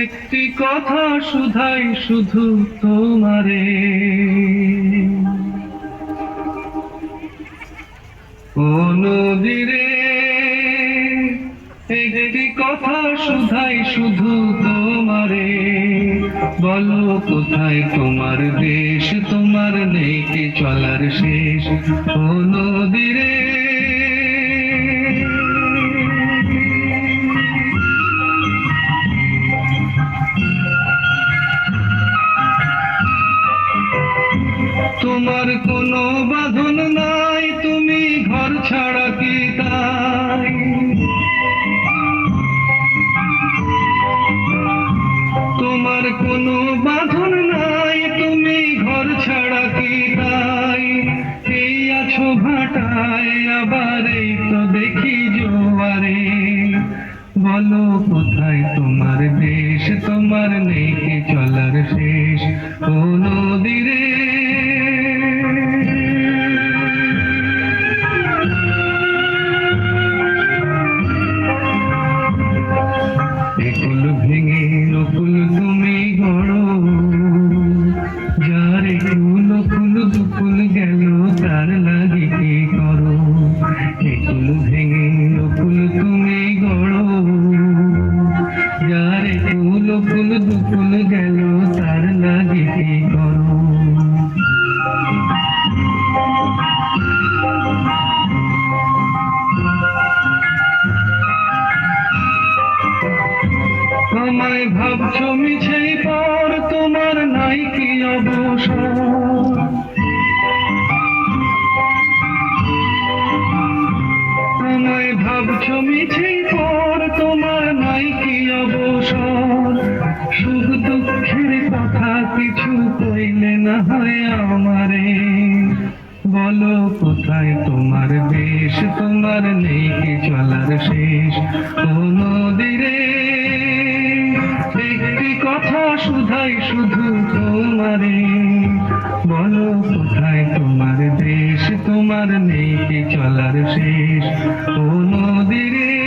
একটি কথা শুধাই শুধু তোমারে, ও নদীরে। একটি কথা শুধাই শুধু তোমারে, বলো কোথায় তোমার দেশ, তোমার নেই কি চলার শেষ, ও নদীরে। তোমার কোনো বাঁধন নাই, তুমি ঘর ছাড়া কি তাই? তোমার কোনো বাঁধন নাই, তুমি ঘর ছাড়া কি তাই? এই আছো ভাটায়, আবার এই তো দেখি জোয়ারে, বলো কোথায় তোমার দেশ, তোমার নেই কি চলার শেষ, ও নদীরে। একুল ভেঙে নকুল তুমি গড়ো, যার একুল কুল দুকুল গেল তার লাগি কি করো। একুল ভেঙে নকুল তুমি গড়ো, যার একুল কুল দুকুল গেল তার লাগি কি করো। আমায় ভাবছো মিছেই পর, তোমার নাই কি অবসর। আমায় ভাবছো মিছেই পর, তোমার নাই কি অবসর। সুখ দুঃখের কথা কিছু কইলে না হয় আমারে, বলো কোথায় তোমার দেশ, তোমার নেই কি চলার শেষ, ও নদীরে। একটি কথা শুধাই শুধু তোমারে, বলো কোথায় তোমার দেশ, তোমার নেই কি চলার শেষ, ও নদীরে।